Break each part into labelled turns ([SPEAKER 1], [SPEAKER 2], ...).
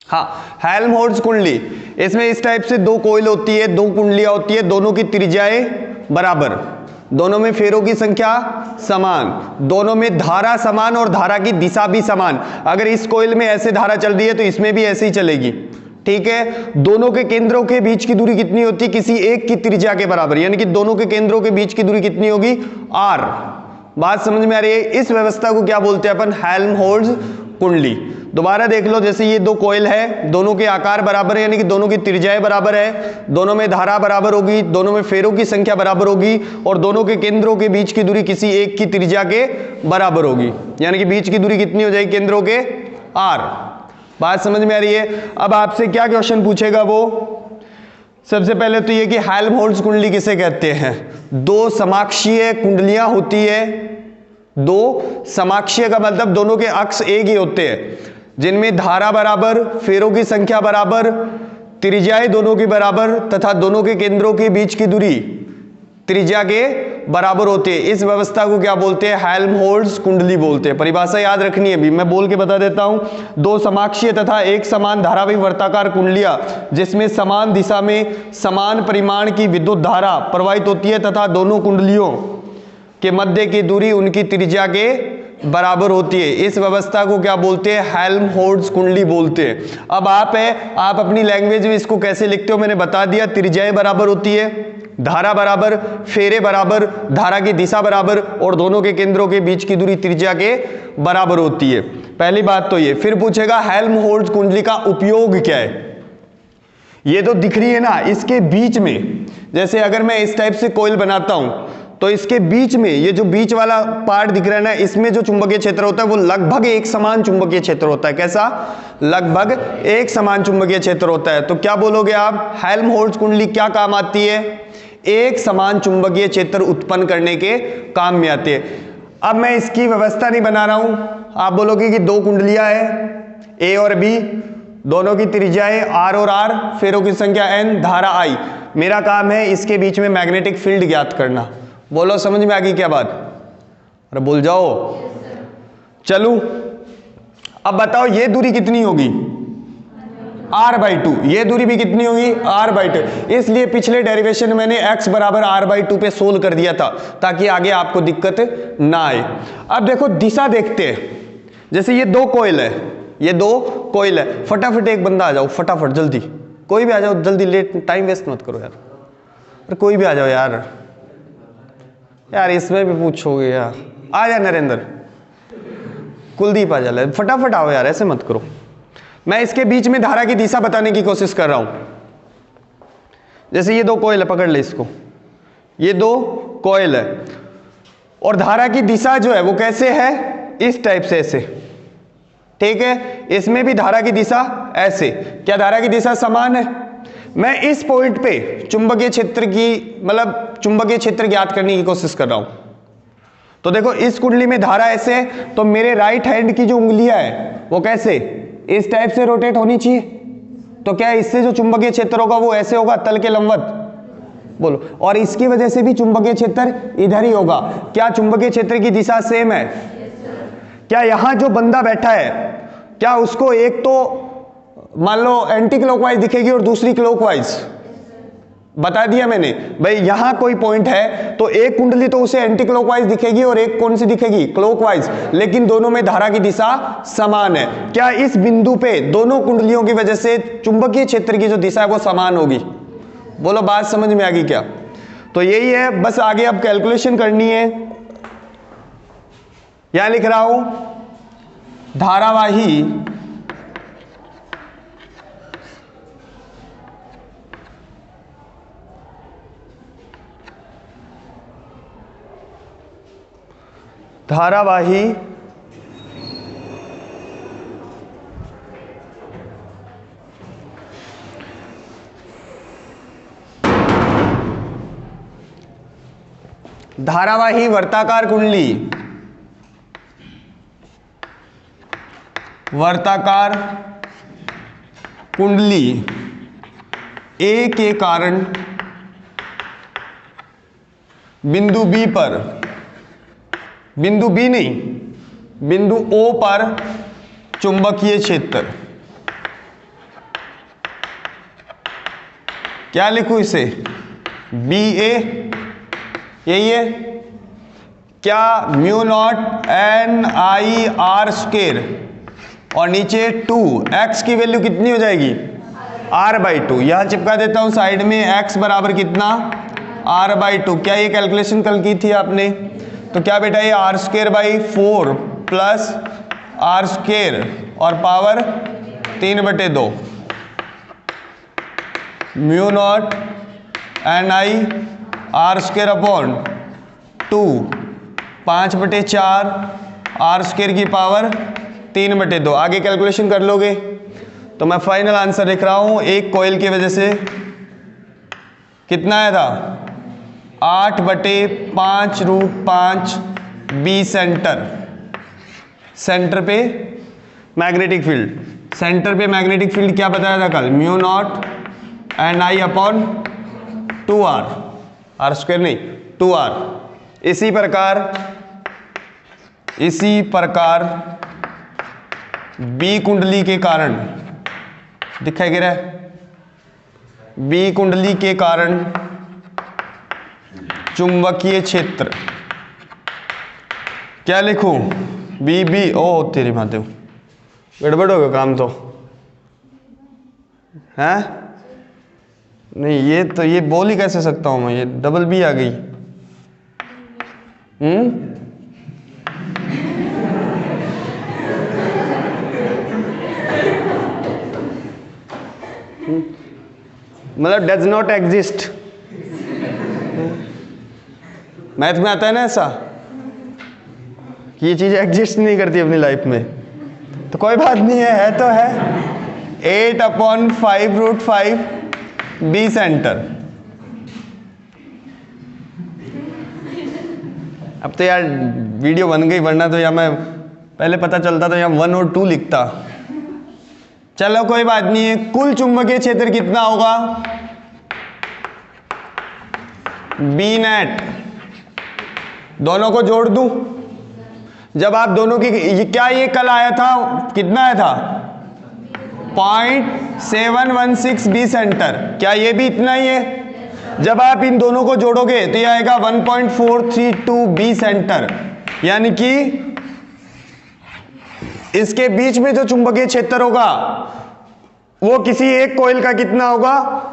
[SPEAKER 1] हाँ, हेल्महोल्ट्ज कुंडली, इसमें इस टाइप से दो कोइल होती है, दो कुंडलियां होती है, दोनों की त्रिज्याएं बराबर, दोनों में फेरों की संख्या समान, दोनों में धारा समान और धारा की दिशा भी समान। अगर इस कोइल में ऐसे धारा चल रही है तो इसमें भी ऐसे ही चलेगी, ठीक है। दोनों के केंद्रों के बीच की दूरी कितनी होती है? किसी एक की त्रिज्या के बराबर, यानी कि दोनों के केंद्रों के बीच की दूरी कितनी होगी? r। बात समझ में आ रही है? इस व्यवस्था को क्या बोलते हैं अपन? हेल्महोल्ट्ज कुंडली। दोबारा देख लो, जैसे ये दो कोइल है, दोनों के आकार बराबर है, यानी कि दोनों की त्रिज्याएं बराबर है, दोनों में धारा बराबर होगी, दोनों में फेरों की संख्या बराबर होगी, और दोनों के केंद्रों के बीच की दूरी किसी एक की त्रिज्या के बराबर होगी, यानी कि बीच की दूरी कितनी हो जाएगी केंद्रों के? r। बात समझ में आ रही है? अब आपसे क्या क्वेश्चन पूछेगा वो, सबसे पहले तो ये कि हेल्महोल्ट्ज कुंडली किसे कहते हैं? दो समाक्षीय कुंडलियां होती है, दो समाक्षीय का मतलब दोनों के अक्ष एक ही होते हैं, जिनमें धारा बराबर, फेरों की संख्या बराबर, त्रिज्याएं दोनों की बराबर तथा दोनों के केंद्रों के बीच की दूरी त्रिज्या के बराबर होती है। इस व्यवस्था को क्या बोलते हैं? हेल्महोल्ट्ज कुंडली बोलते हैं। परिभाषा याद रखनी है, भी मैं बोल के बता देता हूं। दो समाक्षीय तथा एक समान धारावी वर्ताकार कुंडलियां जिसमें समान दिशा में समान परिमाण की विद्युत धारा प्रवाहित होती है तथा दोनों कुंडलियों के मध्य की दूरी उनकी त्रिज्या के बराबर होती है। इस व्यवस्था को क्या बोलते हैं? हेल्महोल्ट्ज कुंडली बोलते हैं। अब आप अपनी लैंग्वेज में इसको कैसे लिखते हो मैंने बता दिया। त्रिज्याएं बराबर होती है, धारा बराबर, फेरे बराबर, धारा की दिशा बराबर, और दोनों के केंद्रों के बीच की दूरी त्रिज्या के बराबर होती है। पहली बात तो ये। फिर पूछेगा हेल्महोल्ट्ज कुंडली का उपयोग क्या है? ये तो दिख रही है ना, इसके बीच में, जैसे अगर मैं इस टाइप से कोइल बनाता हूं तो इसके बीच में ये जो बीच वाला पार्ट दिख रहा है ना, इसमें जो चुंबकीय क्षेत्र होता है वो लगभग एक समान चुंबकीय क्षेत्र होता है। कैसा? लगभग एक समान चुंबकीय क्षेत्र होता है। तो क्या बोलोगे आप? हेल्महोल्ट्ज कुंडली क्या काम आती है? एक समान चुंबकीय क्षेत्र उत्पन्न करने के काम में आती है। अब मैं इसकी व्यवस्था नहीं बना रहा हूं, आप बोलोगे कि दो कुंडलियां है ए और बी, दोनों की त्रिज्याएं r और r, फेरों की संख्या n, धारा I। मेरा काम है इसके बीच में मैग्नेटिक फील्ड ज्ञात करना। बोलो समझ में आ गई क्या बात? अरे बोल जाओ। चलू, अब बताओ ये दूरी कितनी होगी? r/2। ये दूरी भी कितनी होगी? r/2। इसलिए पिछले डेरिवेशन मैंने x बराबर r/2 पे सोल्व कर दिया था ताकि आगे आपको दिक्कत ना आए। अब देखो दिशा देखते हैं। जैसे ये दो कोइल है, ये दो कोइल है, फटाफट एक बंदा आ जाओ, फटाफट जल्दी, कोई भी आ जाओ जल्दी, लेट टाइम वेस्ट मत करो यार। अरे कोई भी आ जाओ यार, यार इसमें भी पूछोगे यार। आ जा नरेंद्र, कुलदीप आ जा, फटाफट आओ यार, ऐसे मत करो। मैं इसके बीच में धारा की दिशा बताने की कोशिश कर रहा हूं। जैसे ये दो कोइल है, पकड़ ले इसको, ये दो कोइल है और धारा की दिशा जो है वो कैसे है? इस टाइप से, ऐसे, ठीक है। इसमें भी धारा की दिशा ऐसे। क्या धारा की दिशा समान है? मैं इस पॉइंट पे चुंबकीय क्षेत्र की, मतलब चुंबकीय क्षेत्र ज्ञात करने की कोशिश कर रहा हूं। तो देखो इस कुंडली में धारा ऐसे है, तो मेरे राइट हैंड की जो उंगलियां है वो कैसे? इस टाइप से रोटेट होनी चाहिए। तो क्या इससे जो चुंबकीय क्षेत्र होगा वो ऐसे होगा, तल के लंबवत। बोलो, और इसकी वजह से भी चुंबकीय क्षेत्र इधर ही होगा। क्या चुंबकीय क्षेत्र की दिशा सेम है? क्या यहां जो बंदा बैठा है, क्या उसको एक तो मान लो एंटी क्लॉकवाइज दिखेगी और दूसरी क्लॉकवाइज? बता दिया मैंने भाई, यहां कोई पॉइंट है तो एक कुंडली तो उसे एंटी क्लॉकवाइज दिखेगी और एक कौन सी दिखेगी? क्लॉकवाइज, लेकिन दोनों में धारा की दिशा समान है। क्या इस बिंदु पे दोनों कुंडलियों की वजह से चुंबकीय क्षेत्र की जो दिशा है वो समान होगी? बोलो बात समझ में आ गई क्या? तो यही है, बस आगे अब कैलकुलेशन करनी है। यहां लिख रहा हूं धारावाही धारावाही धारावाही वर्ताकार कुंडली, वर्ताकार कुंडली ए के कारण बिंदु बी पर, बिंदु बी नहीं, बिंदु ओ पर चुंबकीय क्षेत्र क्या लिखूं इसे, बी ए, यही है क्या, mu not an I R square, और नीचे 2, एक्स की वैल्यू कितनी हो जाएगी, r/2। यहां चिपका देता हूं साइड में, x बराबर कितना, r/2। क्या ये कैलकुलेशन कल की थी आपने, तो क्या बेटा ये r²/4 प्लस r² और power 3/2 mu not an I r² upon 2 5/4 r² की पावर 3/2। आगे कैलकुलेशन कर लोगे। तो मैं फाइनल आंसर लिख रहा हूं, एक कॉइल की वजह से कितना आया था, 8/5√5 बी सेंटर, सेंटर पे मैग्नेटिक फील्ड, सेंटर पे मैग्नेटिक फील्ड क्या बताया था कल, mu not an I upon 2r, r² नहीं 2r। इसी प्रकार बी कुंडली के कारण दिखाई दे रहा है, बी कुंडली के कारण चुंबकीय क्षेत्र, क्या लिखूं, बी बी, ओ तेरी माते, गड़बड़ हो गया काम तो है नहीं, ये बोल ही कैसे सकता हूं मैं, ये डबल बी आ गई। मतलब डज नॉट एग्जिस्ट, मैथ में आता है ना ऐसा कि ये चीज एग्जिस्ट नहीं करती अपनी लाइफ में, तो कोई बात नहीं है तो है 8/5√5 बी सेंटर। अब तो यार वीडियो बन गई, वरना तो या मैं पहले पता चलता तो यहाँ 1 और 2 लिखता। चलो कोई बात नहीं है। कुल चुंबकीय क्षेत्र कितना होगा, बी नेट, दोनों को जोड़ दूं, जब आप दोनों की क्या ये कल आया था, कितना आया था 0.716 बी सेंटर, क्या ये भी इतना ही है। जब आप इन दोनों को जोड़ोगे तो ये आएगा 1.432 बी सेंटर, यानी कि इसके बीच में जो चुंबकीय क्षेत्र होगा वो किसी एक कॉइल का कितना होगा,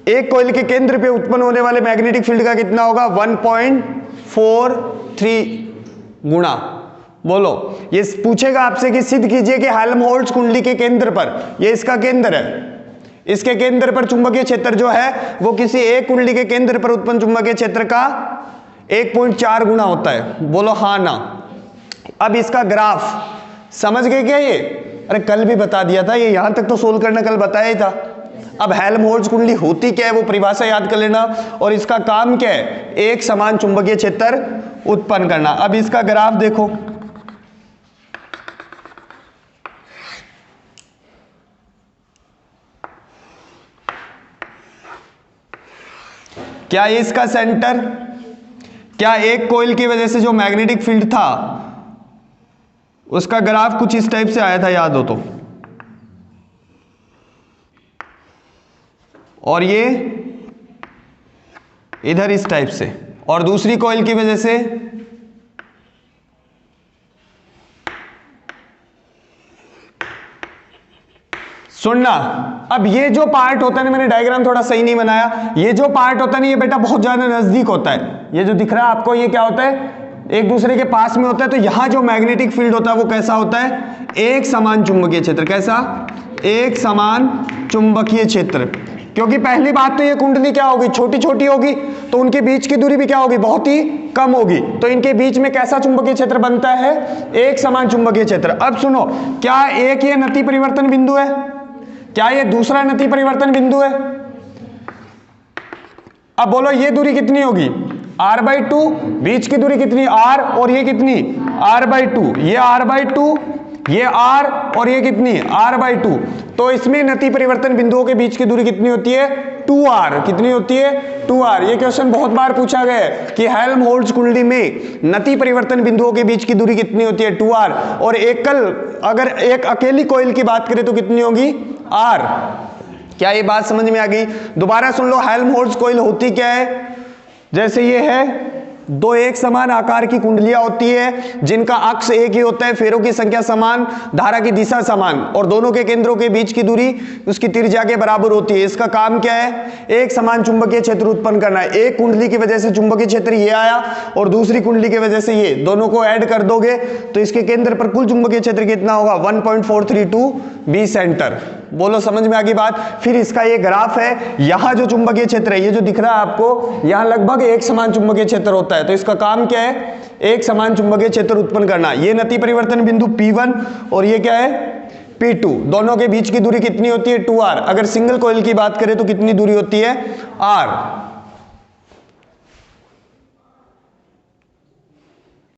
[SPEAKER 1] एक कॉइल के केंद्र पे उत्पन्न होने वाले मैग्नेटिक फील्ड का कितना होगा, 1.43 गुना। बोलो, ये पूछेगा आपसे कि सिद्ध कीजिए कि हेल्महोल्ट्ज कुंडली के केंद्र पर, ये इसका केंद्र है, इसके केंद्र पर चुंबकीय क्षेत्र जो है वो किसी एक कुंडली के केंद्र पर उत्पन्न चुंबकीय क्षेत्र का 1.4 गुना होता है। बोलो हाँ ना। अब इसका ग्राफ समझ गए क्या ये, अरे कल भी बता दिया था, ये यहां तक तो सोल्व करना कल बताया ही था। अब हेल्महोल्ट्ज कुंडली होती क्या है वो परिभाषा याद कर लेना, और इसका काम क्या है, एक समान चुंबकीय क्षेत्र उत्पन्न करना। अब इसका ग्राफ देखो, क्या ये इसका सेंटर, क्या एक कॉइल की वजह से जो मैग्नेटिक फील्ड था उसका ग्राफ कुछ इस टाइप से आया था, याद हो तो, और ये इधर इस टाइप से, और दूसरी कॉइल की वजह से सुनना। अब ये जो पार्ट होता है ना, मैंने डायग्राम थोड़ा सही नहीं बनाया, ये जो पार्ट होता है ना ये बेटा बहुत ज्यादा नजदीक होता है। ये जो दिख रहा है आपको ये क्या होता है, एक दूसरे के पास में होता है। तो यहां जो मैग्नेटिक फील्ड होता है वो कैसा होता है, एक समान चुंबकीय क्षेत्र। कैसा, एक समान चुंबकीय क्षेत्र। क्योंकि पहली बात तो ये कुंडली क्या होगी, छोटी छोटी होगी, तो उनके बीच की दूरी भी क्या होगी, बहुत ही कम होगी। तो इनके बीच में कैसा चुंबकीय क्षेत्र बनता है, एक समान चुंबकीय क्षेत्र। अब सुनो, क्या एक ये नति परिवर्तन बिंदु है, क्या ये दूसरा नति परिवर्तन बिंदु है। अब बोलो ये दूरी कितनी होगी, r/2, बीच की दूरी कितनी r, और ये कितनी r/2, ये r/2, ये r, और ये कितनी r/2। तो इसमें नति परिवर्तन बिंदुओं के बीच की दूरी कितनी होती है, 2r। कितनी होती है, 2r। ये क्वेश्चन बहुत बार पूछा गया है कि हेल्महोल्ट्ज कुंडली में नति परिवर्तन बिंदुओं के बीच की दूरी कितनी होती है, 2r। और अगर एक अकेली कॉइल की बात करें तो कितनी होगी, r। क्या ये बात समझ में आ गई? दोबारा सुन लो, हेल्महोल्ट्ज कॉइल होती क्या है? जैसे ये है, दो एक समान आकार की कुंडलियां होती है जिनका अक्ष एक ही होता है, फेरों की संख्या समान, धारा की दिशा समान और दोनों के केंद्रों के बीच की दूरी उसकी त्रिज्या के बराबर होती है। इसका काम क्या है? एक समान चुंबकीय क्षेत्र उत्पन्न करना है। एक कुंडली की वजह से चुंबकीय क्षेत्र ये आया और दूसरी कुंडली की वजह से ये, दोनों को ऐड कर दोगे तो इसके केंद्र पर कुल चुंबकीय क्षेत्र कितना होगा? 1.432 बी सेंटर। बोलो समझ में आ गई बात? फिर इसका ये ग्राफ है, यहां जो चुंबकीय क्षेत्र है, ये जो दिख रहा है आपको, यहां लगभग एक समान चुंबकीय क्षेत्र होता है। तो इसका काम क्या है? एक समान चुंबकीय क्षेत्र उत्पन्न करना। ये नति परिवर्तन बिंदु P1 और ये क्या है? P2। दोनों के बीच की दूरी कितनी होती है? 2r। अगर सिंगल कॉइल की बात करें तो कितनी दूरी होती है? r।